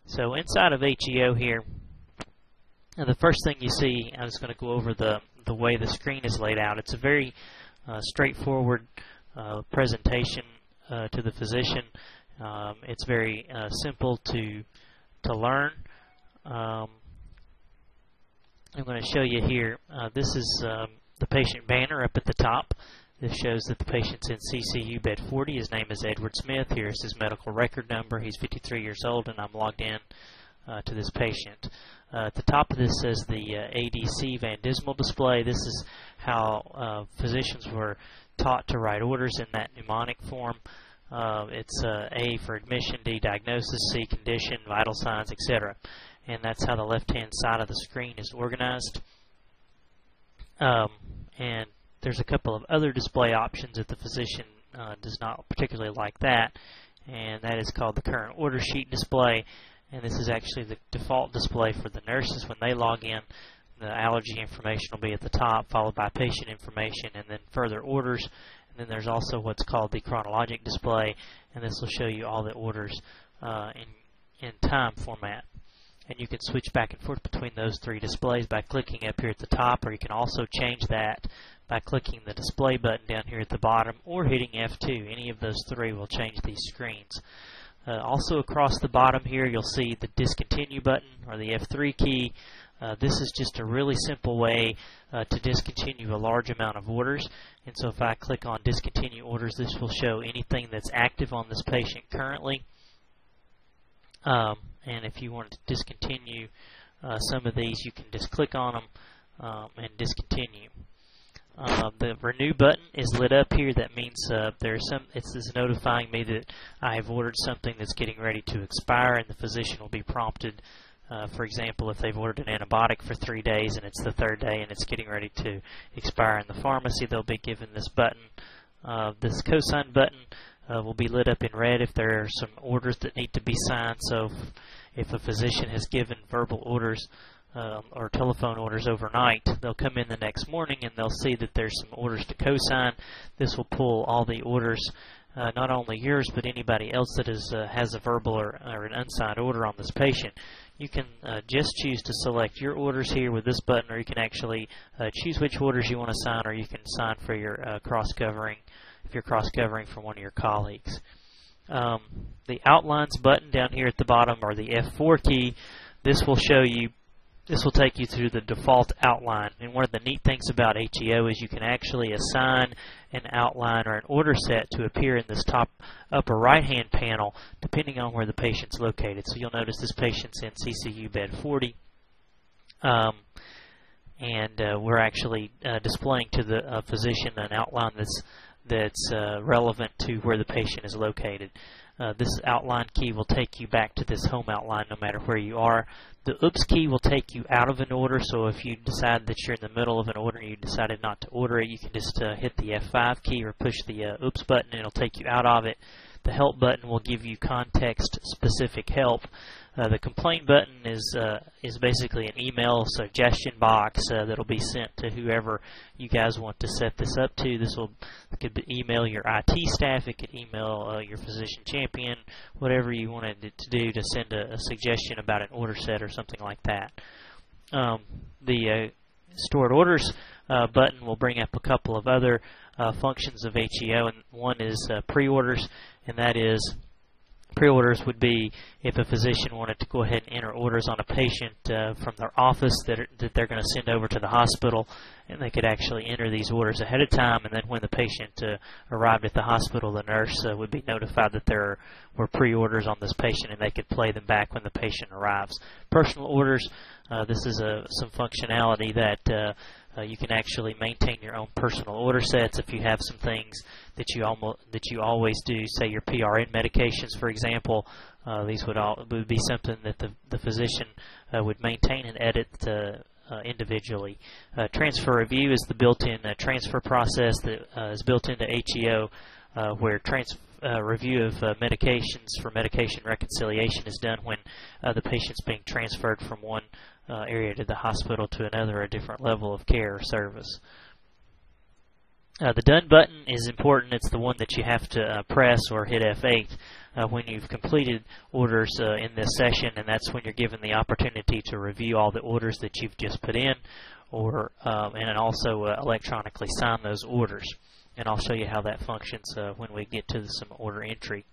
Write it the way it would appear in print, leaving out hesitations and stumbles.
So inside of HEO here, the first thing you see, I'm just going to go over the way the screen is laid out. It's a very straightforward presentation to the physician. It's very simple to learn. I'm going to show you here. This is the patient banner up at the top. This shows that the patient's in CCU bed 40. His name is Edward Smith. Here's his medical record number. He's 53 years old, and I'm logged in to this patient. At the top of this says the ADC Van Dismal display. This is how physicians were taught to write orders in that mnemonic form. It's A for admission, D diagnosis, C condition, vital signs, etc. And that's how the left-hand side of the screen is organized. And there's a couple of other display options that the physician does not particularly like that, and that is called the current order sheet display. And this is actually the default display for the nurses when they log in. The allergy information will be at the top, followed by patient information, and then further orders. And then there's also what's called the chronologic display, and this will show you all the orders in time format. And you can switch back and forth between those three displays by clicking up here at the top, or you can also change that by clicking the display button down here at the bottom or hitting F2. Any of those three will change these screens. Also across the bottom here you'll see the discontinue button, or the F3 key. This is just a really simple way to discontinue a large amount of orders. And so if I click on discontinue orders, this will show anything that's active on this patient currently. And if you want to discontinue some of these, you can just click on them and discontinue. The renew button is lit up here. That means it's notifying me that I have ordered something that's getting ready to expire, and the physician will be prompted. For example, if they've ordered an antibiotic for 3 days and it's the third day and it's getting ready to expire in the pharmacy, they'll be given this button. This cosign button will be lit up in red if there are some orders that need to be signed. So if a physician has given verbal orders or telephone orders overnight, they'll come in the next morning and they'll see that there's some orders to cosign. This will pull all the orders, not only yours but anybody else that has a verbal or an unsigned order on this patient. You can just choose to select your orders here with this button, or you can actually choose which orders you want to sign, or you can sign for your cross-covering if you're cross-covering from one of your colleagues. The outlines button down here at the bottom, or the F4 key, this will take you through the default outline. And one of the neat things about HEO is you can actually assign an outline or an order set to appear in this top upper right hand panel depending on where the patient's located. So you'll notice this patient's in CCU bed 40, and we're actually displaying to the physician an outline that's relevant to where the patient is located. This outline key will take you back to this home outline no matter where you are. The OOPS key will take you out of an order, so if you decide that you're in the middle of an order and you decided not to order it, you can just hit the F5 key or push the OOPS button and it'll take you out of it. The help button will give you context-specific help. The complaint button is basically an email suggestion box that'll be sent to whoever you guys want to set this up to. It could email your IT staff, it could email your physician champion, whatever you wanted it to do to send a suggestion about an order set or something like that. The stored orders button will bring up a couple of other functions of HEO, and one is pre-orders, and that is pre-orders would be if a physician wanted to go ahead and enter orders on a patient from their office that they're going to send over to the hospital, and they could actually enter these orders ahead of time, and then when the patient arrived at the hospital, the nurse would be notified that there were pre-orders on this patient, and they could play them back when the patient arrives. Personal orders, this is some functionality that you can actually maintain your own personal order sets if you have some things that you always do. Say your PRN medications, for example. These would be something that the physician would maintain and edit individually. Transfer review is the built-in transfer process that is built into HEO, where review of medications for medication reconciliation is done when the patient's being transferred from one area to the hospital to another, a different level of care or service. The Done button is important. It's the one that you have to press or hit F8 when you've completed orders in this session, and that's when you're given the opportunity to review all the orders that you've just put in, or and also electronically sign those orders. And I'll show you how that functions when we get to some order entry.